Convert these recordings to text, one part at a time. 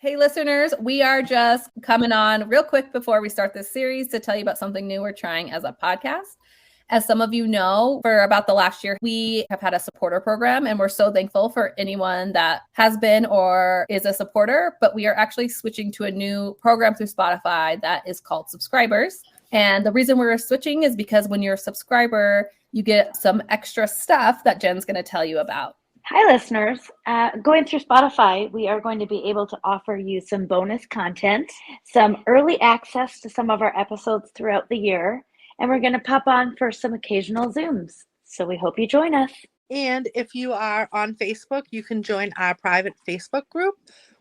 Hey, listeners, we are just coming on real quick before we start this series to tell you about something new we're trying as a podcast. As some of you know, for about the last year, we have had a supporter program, and we're so thankful for anyone that has been or is a supporter. But we are actually switching to a new program through Spotify that is called Subscribers. And the reason we're switching is because when you're a subscriber, you get some extra stuff that Jen's going to tell you about. Hi, listeners. Going through Spotify, we are going to be able to offer you some bonus content, some early access to some of our episodes throughout the year, and we're going to pop on for some occasional Zooms. So we hope you join us. And if you are on Facebook, you can join our private Facebook group,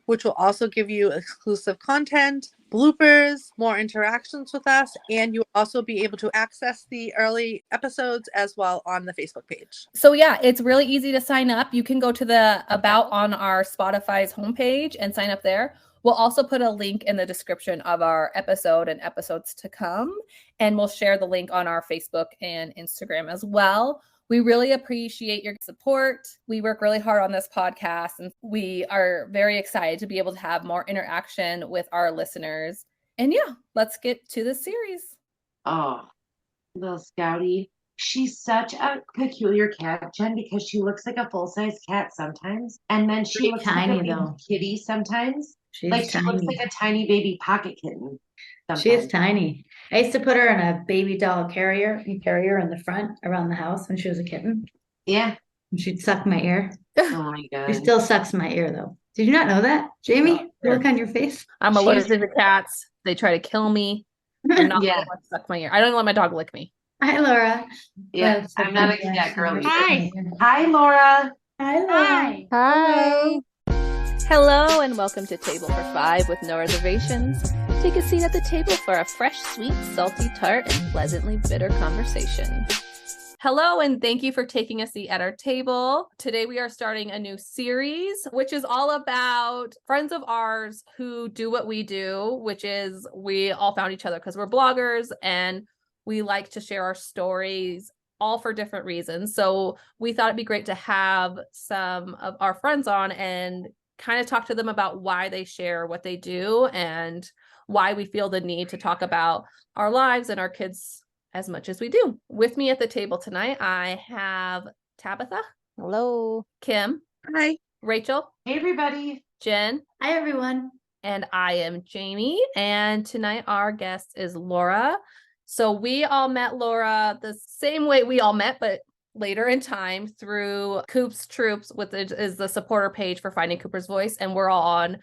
which will also give you exclusive content, bloopers, more interactions with us, and you'll also be able to access the early episodes as well on the Facebook page. So yeah, it's really easy to sign up. You can go to the About on our Spotify's homepage and sign up there. We'll also put a link in the description of our episode and episodes to come, and we'll share the link on our Facebook and Instagram as well. We really appreciate your support. We work really hard on this podcast, and we are very excited to be able to have more interaction with our listeners. And yeah, let's get to the series. Oh, little Scouty. She's such a peculiar cat, Jen, because she looks like a full-size cat sometimes, and then she looks tiny, like a though. baby kitty sometimes. She's Like she tiny. looks like a tiny baby pocket kitten. She is sometimes. tiny. I used to put her in a baby doll carrier in the front around the house when she was a kitten. Yeah. And she'd suck my ear. Oh my She God. still sucks my ear though. Did you not know that, Jamie? No. Look on your face. I'm She's- allergic to cats. They try to kill me. I'm not Yeah. going to suck my ear. I don't even let my dog lick me. Hi, Laura. Yeah, That's so I'm not a funny, cat actually. girly. Hi. Hi, Laura. Hi, Laura. Hi. Hello and welcome to Table for Five with no reservations. Take a seat at the table for a fresh, sweet, salty, tart, and pleasantly bitter conversation. Hello, and thank you for taking a seat at our table. Today we are starting a new series, which is all about friends of ours who do what we do, which is we all found each other because we're bloggers and we like to share our stories all for different reasons. So we thought it'd be great to have some of our friends on and kind of talk to them about why they share what they do and why we feel the need to talk about our lives and our kids as much as we do. With me at the table tonight, I have Tabitha. Hello. Kim. Hi. Rachel. Hey, everybody. Jen. Hi, everyone. And I am Jamie. And tonight our guest is Laura. So we all met Laura the same way we all met, but later in time through Coop's Troops, which is the supporter page for Finding Cooper's Voice. And we're all on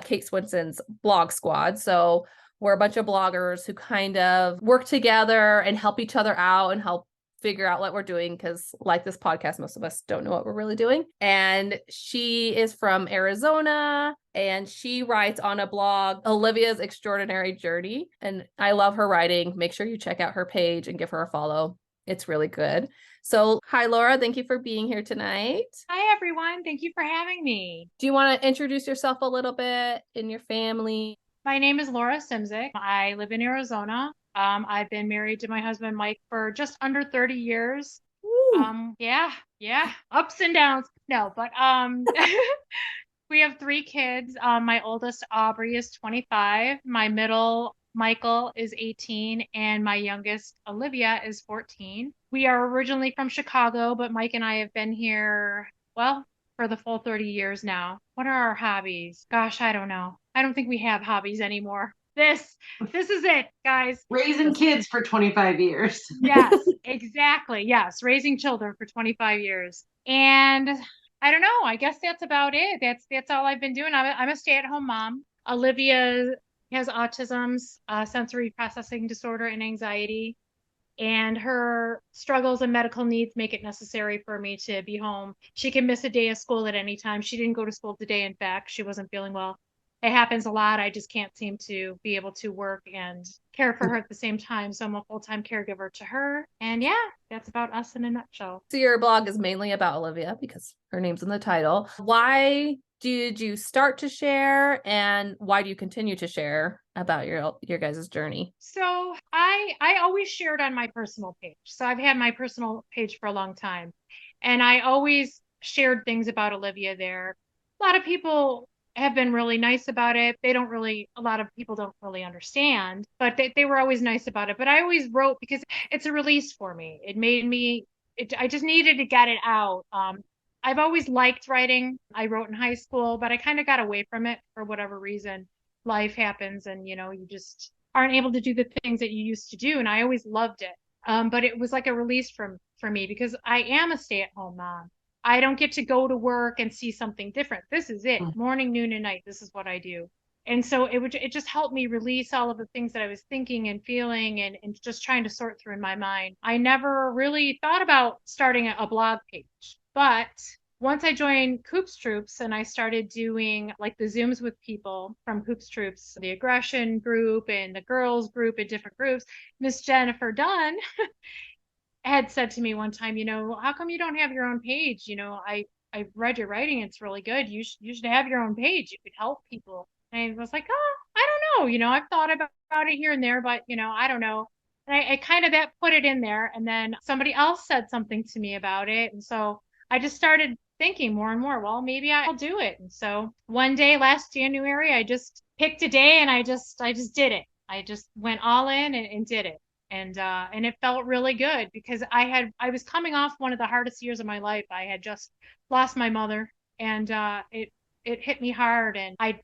Kate Swinson's blog squad. So we're a bunch of bloggers who kind of work together and help each other out and help figure out what we're doing. Because like this podcast, most of us don't know what we're really doing. And she is from Arizona and she writes on a blog, Olivia's Extraordinary Journey. And I love her writing. Make sure you check out her page and give her a follow. It's really good. So hi, Laura. Thank you for being here tonight. Hi, everyone. Thank you for having me. Do you want to introduce yourself a little bit and your family? My name is Laura Simzyk. I live in Arizona. I've been married to my husband, Mike, for just under 30 years. Yeah, ups and downs. No, but we have 3 kids. My oldest, Aubrey, is 25. My middle, Michael, is 18. And my youngest, Olivia, is 14. We are originally from Chicago, but Mike and I have been here, well, for the full 30 years now. What are our hobbies? Gosh, I don't know. I don't think we have hobbies anymore. This is it, guys. Raising kids for 25 years. Yes, exactly. Yes, raising children for 25 years. And I don't know. I guess that's about it. That's all I've been doing. I'm a stay-at-home mom. Olivia has autism, sensory processing disorder, and anxiety. And her struggles and medical needs make it necessary for me to be home. She can miss a day of school at any time. She didn't go to school today. In fact, she wasn't feeling well. It happens a lot. I just can't seem to be able to work and care for her at the same time. So I'm a full-time caregiver to her. And yeah, that's about us in a nutshell. So your blog is mainly about Olivia because her name's in the title. Why did you start to share and why do you continue to share about your guys' journey? So I always shared on my personal page. So I've had my personal page for a long time. And I always shared things about Olivia there. A lot of people have been really nice about it. They don't really, a lot of people don't really understand, but they were always nice about it. But I always wrote because it's a release for me. It made me, I just needed to get it out. I've always liked writing. I wrote in high school, but I kind of got away from it for whatever reason. Life happens and, you know, you just aren't able to do the things that you used to do. And I always loved it. But it was like a release for me because I am a stay-at-home mom. I don't get to go to work and see something different. This is it. Morning, noon, and night. This is what I do. And so it just helped me release all of the things that I was thinking and feeling and just trying to sort through in my mind. I never really thought about starting a blog page, but once I joined Coops Troops and I started doing like the Zooms with people from Coops Troops, the aggression group and the girls group and different groups, Miss Jennifer Dunn had said to me one time, you know, how come you don't have your own page? You know, I've read your writing. It's really good. You should have your own page. You could help people. And I was like, oh, I don't know. You know, I've thought about it here and there, but you know, I don't know. And I kind of that put it in there. And then somebody else said something to me about it. And so I just started thinking more and more, well, maybe I'll do it. And so one day last January, I just picked a day and I just did it. I just went all in and did it. And it felt really good because I was coming off one of the hardest years of my life. I had just lost my mother, and it hit me hard, and I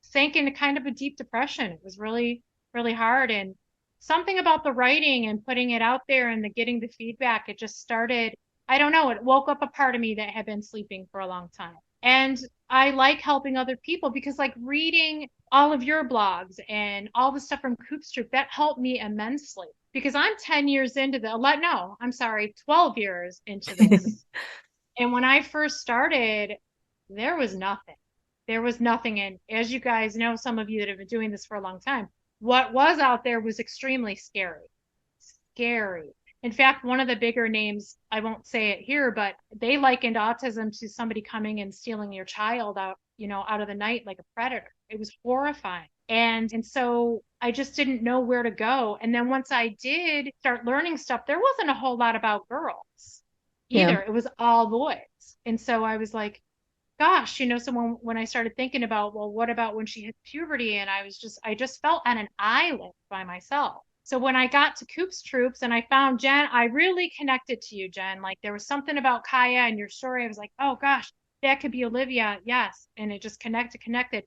sank into kind of a deep depression. It was really really hard, and something about the writing and putting it out there and getting the feedback, it just started. I don't know. It woke up a part of me that had been sleeping for a long time. And I like helping other people because like reading all of your blogs and all the stuff from Coops Troop, that helped me immensely because I'm 10 years into the, no, I'm sorry, 12 years into this. And when I first started, there was nothing. There was nothing. And as you guys know, some of you that have been doing this for a long time, what was out there was extremely scary. Scary. In fact, one of the bigger names, I won't say it here, but they likened autism to somebody coming and stealing your child out, you know, out of the night like a predator. It was horrifying. And so I just didn't know where to go. And then once I did start learning stuff, there wasn't a whole lot about girls either. Yeah. It was all boys. And so I was like, gosh, you know, so when I started thinking about, well, what about when she hit puberty? And I just felt on an island by myself. So when I got to Coops Troops and I found Jen, I really connected to you, Jen. Like there was something about Kaya and your story. I was like, oh gosh, that could be Olivia. Yes. And it just connected.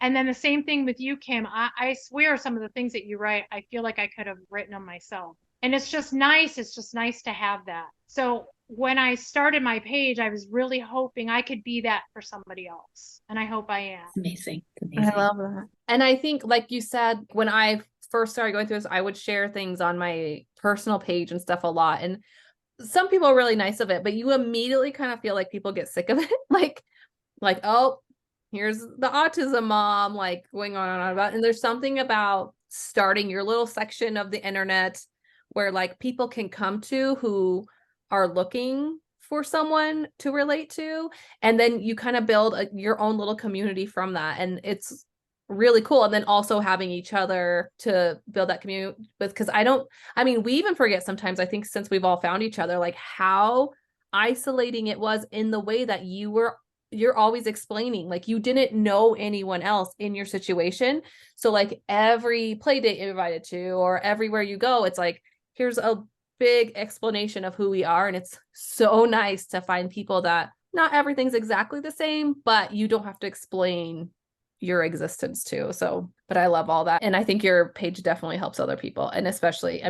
And then the same thing with you, Kim. I swear some of the things that you write, I feel like I could have written them myself. And it's just nice. It's just nice to have that. So when I started my page, I was really hoping I could be that for somebody else. And I hope I am. It's amazing. It's amazing. I love that. And I think, like you said, when I first started going through this, I would share things on my personal page and stuff a lot. And some people are really nice of it, but you immediately kind of feel like people get sick of it. like, oh, here's the autism mom, like going on and on about. And there's something about starting your little section of the internet where like people can come to who are looking for someone to relate to. And then you kind of build your own little community from that. And it's really cool. And then also having each other to build that community with, because we even forget sometimes, I think since we've all found each other, like how isolating it was in the way that you're always explaining, like you didn't know anyone else in your situation. So like every play date you're invited to or everywhere you go, it's like, here's a big explanation of who we are. And it's so nice to find people that not everything's exactly the same, but you don't have to explain your existence too. So, but I love all that. And I think your page definitely helps other people. And especially,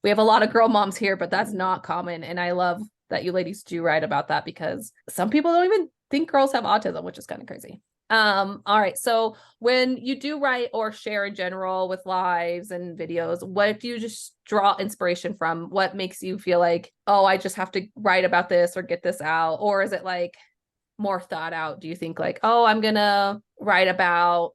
we have a lot of girl moms here, but that's not common. And I love that you ladies do write about that because some people don't even think girls have autism, which is kind of crazy. All right. So when you do write or share in general with lives and videos, what do you just draw inspiration from? What makes you feel like, oh, I just have to write about this or get this out? Or is it like more thought out? Do you think like, oh, I'm going to write about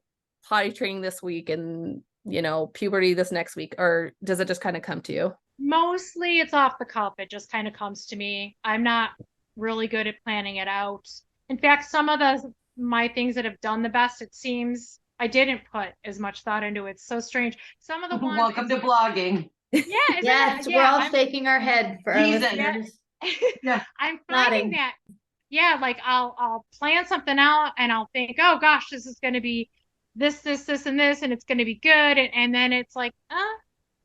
potty training this week and, you know, puberty this next week? Or does it just kind of come to you? Mostly it's off the cuff. It just kind of comes to me. I'm not really good at planning it out. In fact, some of my things that have done the best, it seems I didn't put as much thought into it. It's so strange. Some of the ones. Welcome to blogging. Yeah. Yes, we're all shaking our head for our listeners. Yeah. I'm finding that yeah, like I'll plan something out and I'll think, oh gosh, this is going to be this, and this, and it's going to be good. And then it's like,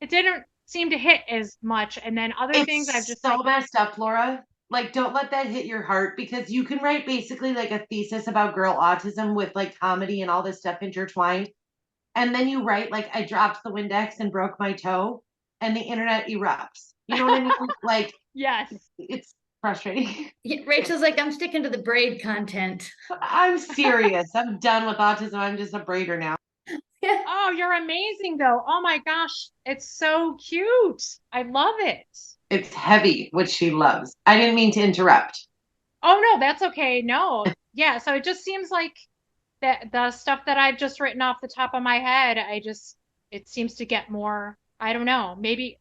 it didn't seem to hit as much. And then other things I've It's just so like, messed up, Laura. Like, don't let that hit your heart because you can write basically like a thesis about girl autism with like comedy and all this stuff intertwined. And then you write, like, I dropped the Windex and broke my toe, and the internet erupts. You know what I mean? Like, yes. it's frustrating. Rachel's like, I'm sticking to the braid content. I'm serious. I'm done with autism. I'm just a braider now. Oh, you're amazing though. Oh my gosh, it's so cute. I love it. It's heavy, which she loves. I didn't mean to interrupt. Oh no, that's okay. No. Yeah, so it just seems like that the stuff that I've just written off the top of my head, it seems to get more, I don't know. Maybe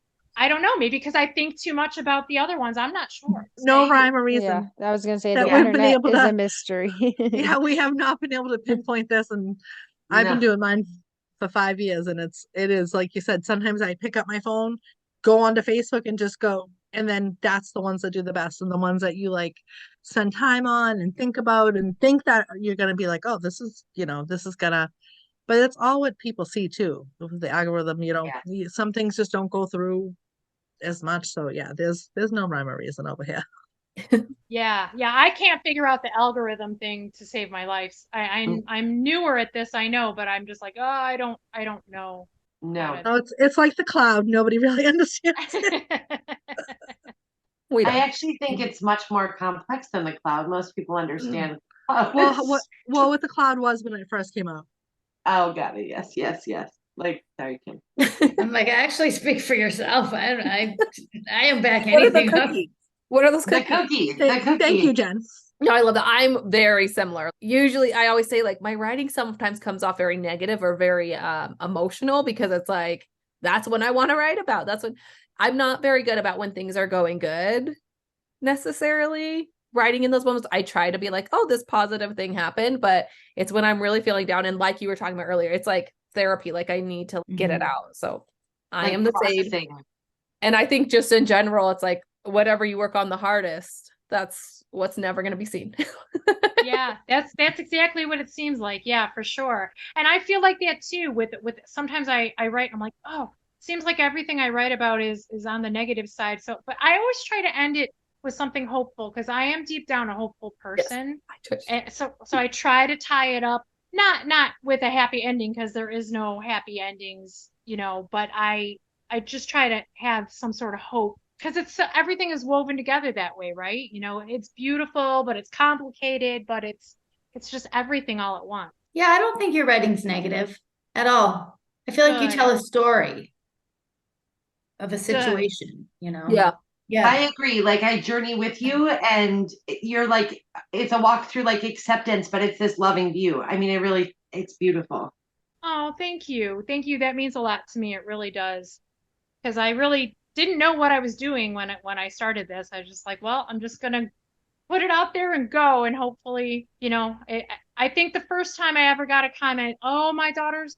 because I think too much about the other ones. I'm not sure. No rhyme or reason. Yeah, I was gonna say that the we've been internet able is to. a mystery. Yeah, we have not been able to pinpoint this, and I've been No. doing mine for 5 years, and it is like you said. Sometimes I pick up my phone, go onto Facebook, and just go, and then that's the ones that do the best, and the ones that you like spend time on and think about, and think that you're gonna be like, oh, this is gonna. But it's all what people see too. With the algorithm, Yeah. some things just don't go through as much. So yeah, there's no rhyme or reason over here. Yeah, yeah, I can't figure out the algorithm thing to save my life. I'm newer at this, I know, but I'm just like, oh, I don't know how No. to. Oh, it's like the cloud. Nobody really understands it. We I don't. actually think it's much more complex than the cloud. Most people understand Well, clouds. what the cloud was when it first came out. Oh, got it. Yes, yes, yes. Like, sorry, Kim. I'm like, actually speak for yourself. I am back What are the anything up. cookies? What are those The cookies? cookie. The cookie. Thank you, Jen. No, I love that. I'm very similar. Usually I always say like my writing sometimes comes off very negative or very emotional because it's like that's when I want to write about. That's when I'm not very good about when things are going good necessarily. Writing in those moments, I try to be like, oh, this positive thing happened, but it's when I'm really feeling down. And like you were talking about earlier, it's like therapy. Like I need to get it out. So I Like am the same. processing. And I think just in general, it's like whatever you work on the hardest, that's what's never going to be seen. Yeah, that's exactly what it seems like. Yeah, for sure. And I feel like that too with sometimes I write, I'm like, oh, seems like everything I write about is on the negative side. So, but I always try to end it with something hopeful because I am deep down a hopeful person. And so I try to tie it up, not with a happy ending because there is no happy endings, but I just try to have some sort of hope because everything is woven together that way, right? It's beautiful, but it's complicated, but it's just everything all at once. Yeah, I don't think your writing's negative at all. I feel like you Good. tell a story of a Good. situation, Yeah. Yeah. I agree. Like I journey with you and you're like it's a walk through like acceptance, but it's this loving view. I mean, it's beautiful. Oh, thank you. Thank you. That means a lot to me. It really does. Because I really didn't know what I was doing when I started this. I was just like, well, I'm just gonna put it out there and go, and hopefully, I think the first time I ever got a comment, oh, my daughter's,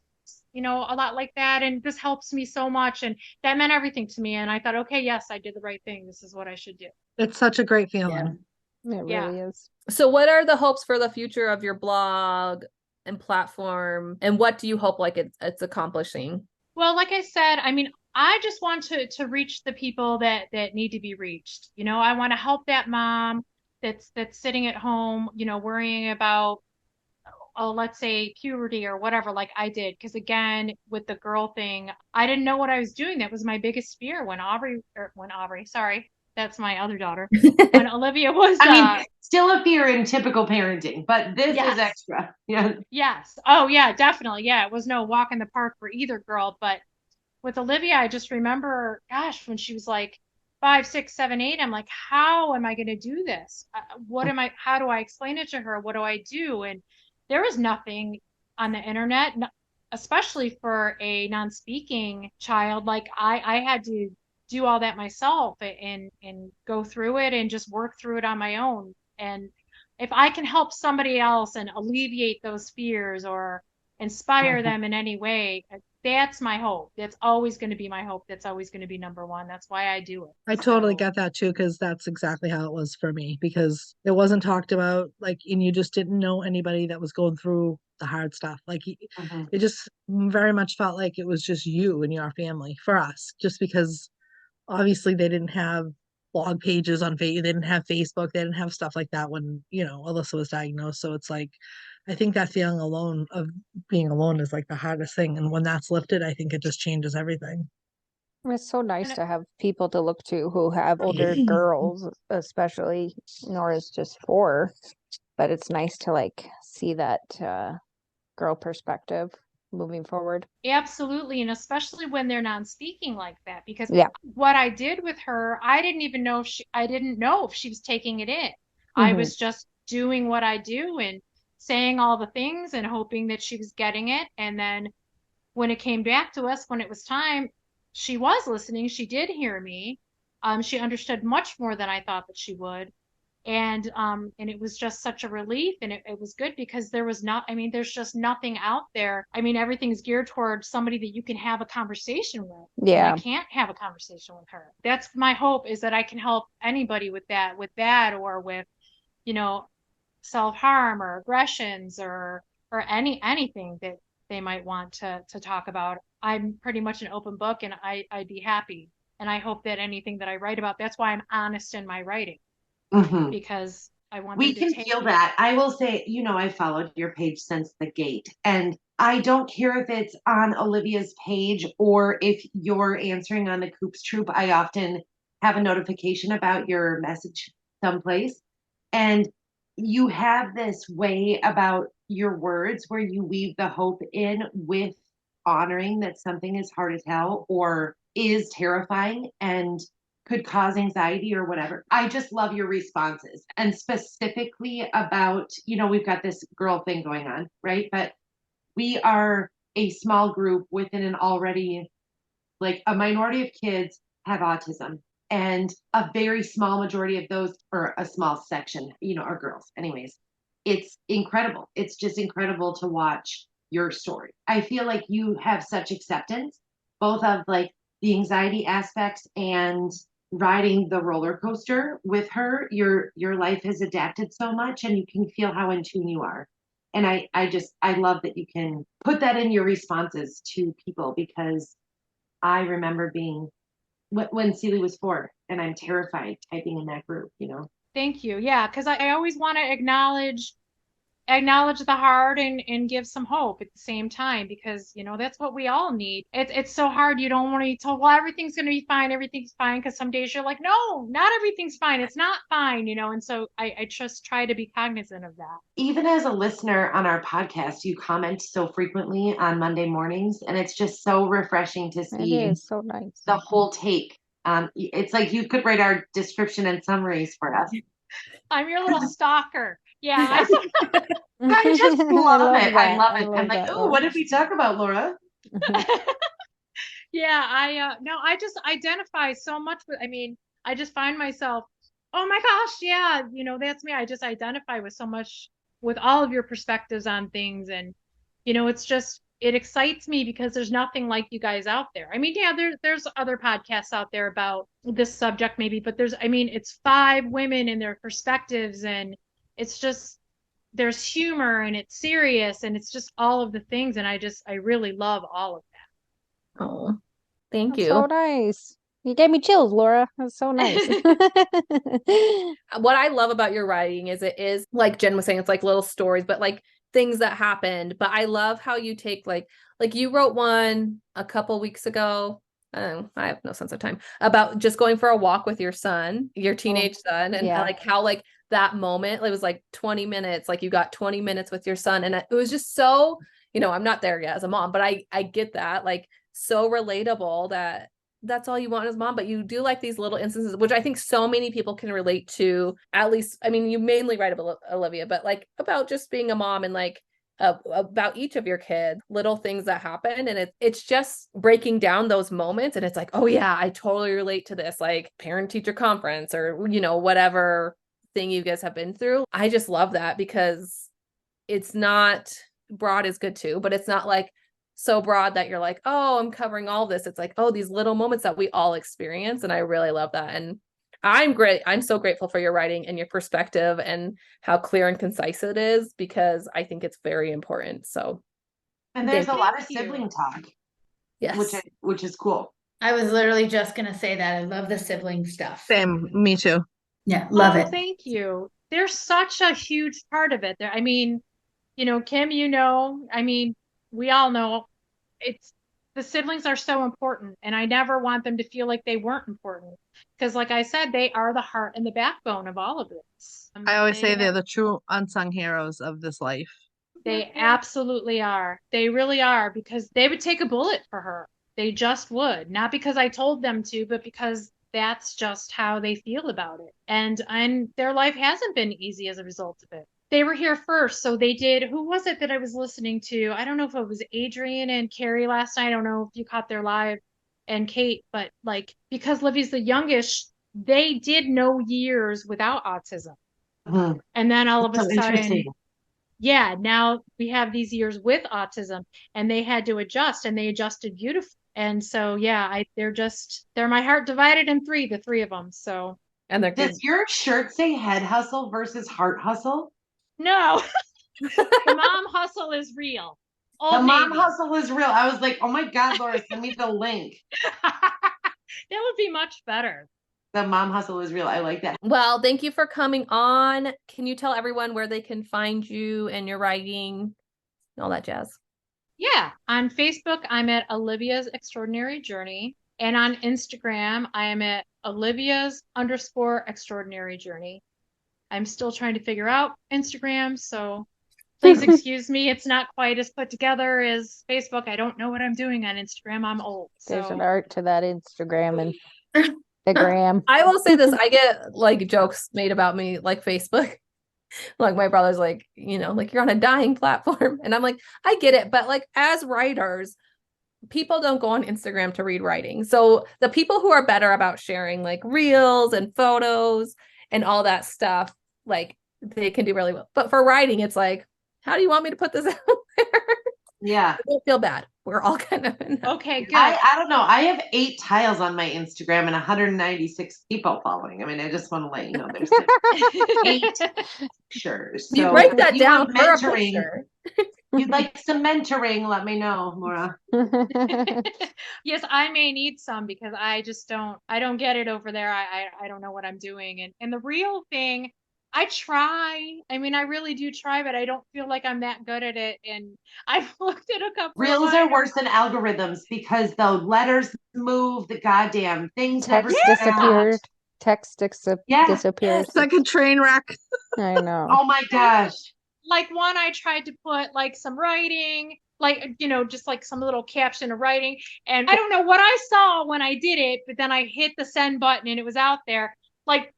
a lot like that, and this helps me so much, and that meant everything to me. And I thought, okay, yes, I did the right thing. This is what I should do. It's such a great Yeah. feeling. It Yeah. really is. So what are the hopes for the future of your blog and platform? And what do you hope like it's accomplishing? Well, like I said, I mean, I just want to reach the people that need to be reached. I want to help that mom that's sitting at home, worrying about, oh, let's say puberty or whatever, like I did. Because again, with the girl thing, I didn't know what I was doing. That was my biggest fear when Aubrey, sorry, that's my other daughter. When Olivia was, I mean, still a fear in typical parenting, but this Yes. is extra. Yeah. yes. Oh yeah, definitely. Yeah. It was no walk in the park for either girl, but with Olivia, I just remember, gosh, when she was like 5, 6, 7, 8, I'm like, how am I going to do this? How do I explain it to her? What do I do? And there was nothing on the internet, especially for a non-speaking child. Like I had to do all that myself and go through it and just work through it on my own. And if I can help somebody else and alleviate those fears or inspire them in any way, that's my hope. That's always going to be my hope. That's always going to be number one. That's why I do it. I totally So, get that too, because that's exactly how it was for me, because it wasn't talked about, like, and you just didn't know anybody that was going through the hard stuff. Like, Mhm. it just very much felt like it was just you and your family for us, just because obviously they didn't have blog pages on Facebook, they didn't have Facebook, they didn't have stuff like that when, Alyssa was diagnosed. So it's like, I think that feeling alone of being alone is like the hardest thing. And when that's lifted, I think it just changes everything. It's so nice and to have people to look to who have older girls, especially. Nora's just 4, but it's nice to like see that girl perspective moving forward. absolutely. And especially when they're non-speaking like that, because Yeah. what I did with her, I didn't even know if I didn't know if she was taking it in. I Mhm. was just doing what I do and saying all the things and hoping that she was getting it. And then when it came back to us, when it was time, she was listening. She did hear me. She understood much more than I thought that she would. And it was just such a relief, and it was good because there was not, I mean, there's just nothing out there. I mean, everything's geared towards somebody that you can have a conversation with. And I Yeah. can't have a conversation with her. That's my hope, is that I can help anybody with that, or with, you know, self-harm or aggressions, or anything that they might want to talk about. I'm pretty much an open book, and I'd be happy. And I hope that anything that I write about, that's why I'm honest in my writing, Mhm. because I want We them to can take. feel that. I will say, I followed your page since the gate, and I don't care if it's on Olivia's page or if you're answering on the Coops Troop. I often have a notification about your message someplace, and you have this way about your words where you weave the hope in with honoring that something is hard as hell or is terrifying and could cause anxiety or whatever. I just love your responses, and specifically about, we've got this girl thing going on, right? But we are a small group within an already, like, a minority of kids have autism, and a very small majority of those, or a small section, are girls. Anyways, it's incredible. It's just incredible to watch your story. I feel like you have such acceptance, both of like the anxiety aspects and riding the roller coaster with her. Your life has adapted so much, and you can feel how in tune you are. And I love that you can put that in your responses to people, because I remember being when Celie was 4, and I'm terrified typing in that group. Thank you. Yeah, because I always want to acknowledge the hard, and give some hope at the same time, because that's what we all need. It's so hard. You don't want to be told, well, everything's going to be fine, everything's fine, because some days you're like, no, not everything's fine, it's not fine. And so I just try to be cognizant of that. Even as a listener on our podcast, you comment so frequently on Monday mornings, and it's just so refreshing to It see is so nice. the whole take. It's like you could write our description and summaries for us. I'm your little stalker. Yeah, I just love it. I that. love I it. I'm love like, that, oh, what did we talk about, Laura? yeah, no, I just identify so much with, I mean, I just find myself, oh my gosh, yeah, that's me. I just identify with so much, with all of your perspectives on things. And it's just, it excites me because there's nothing like you guys out there. I mean, yeah, there's other podcasts out there about this subject maybe, but I mean, it's 5 women and their perspectives, and it's just, there's humor, and it's serious, and it's just all of the things. And I really love all of Oh, thank That's so you. nice. You gave me chills, Laura. That's so nice. What I love about your writing is it is, like Jen was saying, it's like little stories, but like things that happened. But I love how you take like you wrote one a couple weeks ago. I have no sense of time, about just going for a walk with your son, your teenage son, and yeah. like how like that moment, it was like 20 minutes, like you got 20 minutes with your son. And it was just so, I'm not there yet as a mom, but I get that, like, so relatable that that's all you want as mom. But you do like these little instances, which I think so many people can relate to. At least, I mean, you mainly write about Olivia, but like about just being a mom, and like about each of your kids, little things that happen. And it's just breaking down those moments. And it's like, oh yeah, I totally relate to this, like parent teacher conference, or whatever thing you guys have been through. I just love that, because it's not broad is good too, but it's not like so broad that you're like, oh, I'm covering all this. It's like, oh, these little moments that we all experience. And I really love that. And I'm so grateful for your writing and your perspective and how clear and concise it is, because I think it's very important. So, and there's a thank lot of you. sibling talk, yes, which is cool. I was literally just gonna say that. I love the sibling stuff. Same, me too. Yeah, love Oh, it. thank you. They're such a huge part of it. I mean, you know, Kim, you know, I mean, we all know it's the siblings are so important, and I never want them to feel like they weren't important. Because, like I said, they are the heart and the backbone of all of this. I always say they're the true unsung heroes of this life. They absolutely are. They really are, because they would take a bullet for her. They just would. Not because I told them to, but because that's just how they feel about it. And their life hasn't been easy as a result of it. They were here first, so they did. Who was it that I was listening to? I don't know if it was Adrian and Carrie last night. I don't know if you caught their live, and Kate, but like, because Livy's the youngest, they did no years without autism. Mhm. And then all of a So sudden, interesting. yeah, now we have these years with autism, and they had to adjust, and they adjusted beautifully. And so, yeah, they're my heart divided in three, the three of them. So, and they're good. Does your shirt say head hustle versus heart hustle? no, the mom hustle is real. The Old mom Navy. hustle is real. I was like, oh my God, Laura, send me the link. That would be much better. The mom hustle is real. I like that. Well, thank you for coming on. Can you tell everyone where they can find you and your writing and all that jazz? Yeah, on Facebook, I'm at Olivia's Extraordinary Journey. And on Instagram, I am at Olivia's_extraordinary journey. I'm still trying to figure out Instagram, so please excuse me. It's not quite as put together as Facebook. I don't know what I'm doing on Instagram. I'm old. There's an So art to that Instagram and the gram. I will say this, I get like jokes made about me like Facebook. Like my brother's like, you know, like you're on a dying platform. And I'm like, I get it. But like as writers, people don't go on Instagram to read writing. So the people who are better about sharing like reels and photos and all that stuff, like they can do really well. But for writing, it's like, how do you want me to put this out there? Yeah. I don't feel bad. We're all kind of in that. okay, good. I don't know. I have 8 tiles on my Instagram and 196 people following. I mean, I just want to let you know there's like 8 pictures. You So write if that you down want for a mentoring, picture. you'd like some mentoring, let me know, Laura. Yes, I may need some, because I don't get it over there. I don't know what I'm doing. And the real thing, I try. I mean, I really do try, but I don't feel like I'm that good at it. And I've looked at a couple of Reels are mine. worse than algorithms because the letters move, the goddamn things never Text stand out. disappears. Text Yeah. disappears. It's like a train wreck. I know. Oh my gosh. Like one, I tried to put like some writing, like, you know, just like some little caption of writing. And I don't know what I saw when I did it, but then I hit the send button and it was out there. Like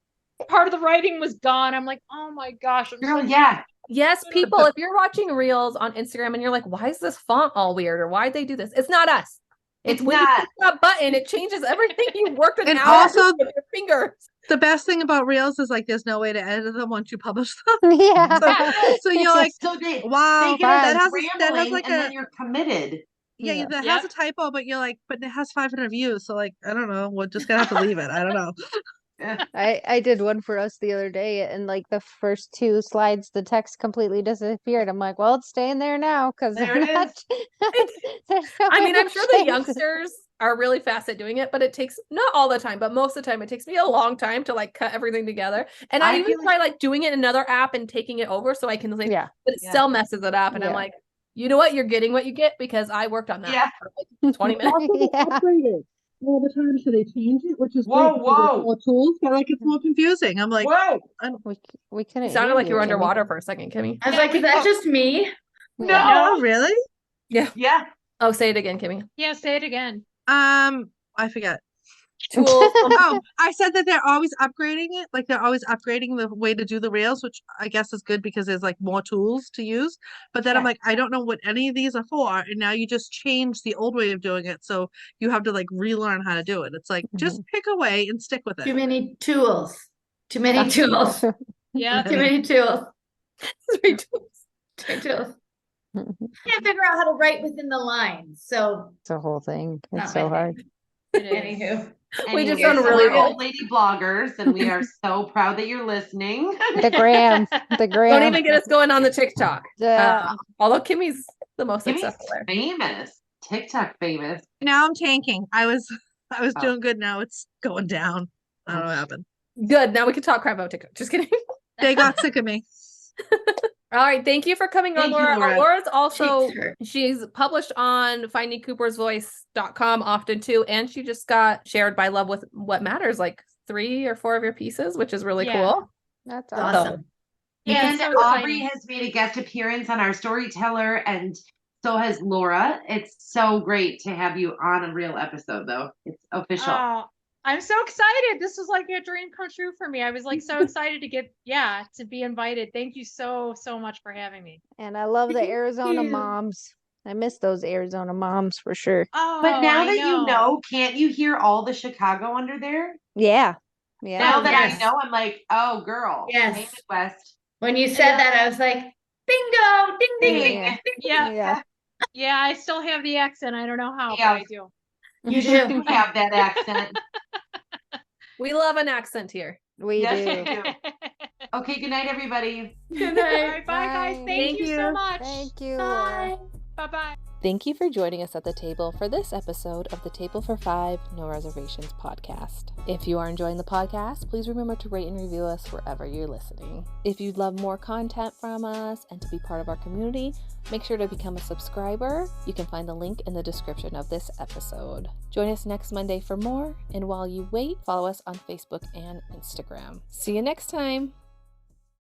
part of the writing was gone. I'm like, oh my gosh. I'm Girl, so yeah. Yes, people, if you're watching reels on Instagram and you're like, why is this font all weird? Or why'd they do this? It's not us. It's when not. you click that button, it changes everything you worked an And hour also- with your fingers. The best thing about reels is like there's no way to edit them once you publish them. Yeah. So you're like, So they wow, get that has rambling like and a then you're committed. yeah, that Yep. has a typo, but you're like, but it has 500 views. So like, I don't know, we're just gonna have to leave it. I don't know. I did one for us the other day, and like the first 2 slides, the text completely disappeared. I'm like, well, it's staying there now because There it is. I mean, I'm sure the youngsters are really fast at doing it, but it takes not all the time, but most of the time, it takes me a long time to like cut everything together. And I even feel try like doing it in another app and taking it over so I can like, Yeah. but it Yeah. still messes it up. And I'm Yeah. like, you know what? You're getting what you get because I worked on that Yeah. for like 20 minutes. Yeah. Upgraded all the time, so they change it, which is Whoa, great. because there's whoa. more tools, but like it's more confusing. I'm like, Whoa. We couldn't. It sounded hear like you were Kimmy. underwater for a second, Kimmy. I was like, is that just me? No. oh, really? Yeah. Yeah. Oh, say it again, Kimmy. Yeah, say it again. I forget. Tools. Oh, I said that they're always upgrading it. Like they're always upgrading the way to do the rails, which I guess is good because there's like more tools to use. But then I'm like, I don't know what any of these are for. And now you just change the old way of doing it. So you have to like relearn how to do it. It's like, just pick a way and stick with Too it. many tools. Too many tools. Yeah. Too many tools. 3 tools. Too many tools. Can't figure out how to write within the lines. So It's a whole thing. not It's so my hard. thing. It is. Anywho. We just Anyway, sound so really we're old. old lady bloggers, and we are so proud that you're listening. The gram. The Don't gram. even get us going on the TikTok. Yeah. Although Kimmy's the most Kimmy's successful there. famous, TikTok famous. Now I'm tanking. I was Oh. doing good. Now it's going down. I don't know what happened. Good. Now we can talk crap about TikTok. Just kidding. They got sick of me. All right. Thank you for coming on, Thank you, Laura. Laura. Laura's also, Cheeks hurt. she's published on findingcoopersvoice.com often too. And she just got shared by Love with What Matters, like 3 or 4 of your pieces, which is really Yeah. cool. That's It's awesome. awesome. Yeah, And so Aubrey exciting. has made a guest appearance on our Storyteller, and so has Laura. It's so great to have you on a real episode, though. It's official. Oh, I'm so excited. This was like a dream come true for me. I was like so excited to be invited. Thank you so much for having me. And I love the Thank Arizona you. moms. I miss those Arizona moms for sure. Oh, But now I that you know, can't you hear all the Chicago under there? Yeah. Yeah. Now Oh, that yes. I know, I'm like, oh, girl. Yes. Hey, Midwest. When you said that, I was like, bingo, ding, ding, ding, Yeah. ding. Yeah, Yeah. yeah, I still have the accent. I don't know how, Yeah. but I do. You You do. do have that accent. We love an accent here. We Yes, do. you do. Okay, good night, everybody. Good All night. right, bye guys. Bye. Thank you so much. Thank you, Laura. Bye. Bye-bye. Thank you for joining us at the table for this episode of the Table for 5 No Reservations podcast. If you are enjoying the podcast, please remember to rate and review us wherever you're listening. If you'd love more content from us and to be part of our community, make sure to become a subscriber. You can find the link in the description of this episode. Join us next Monday for more, and while you wait, follow us on Facebook and Instagram. See you next time.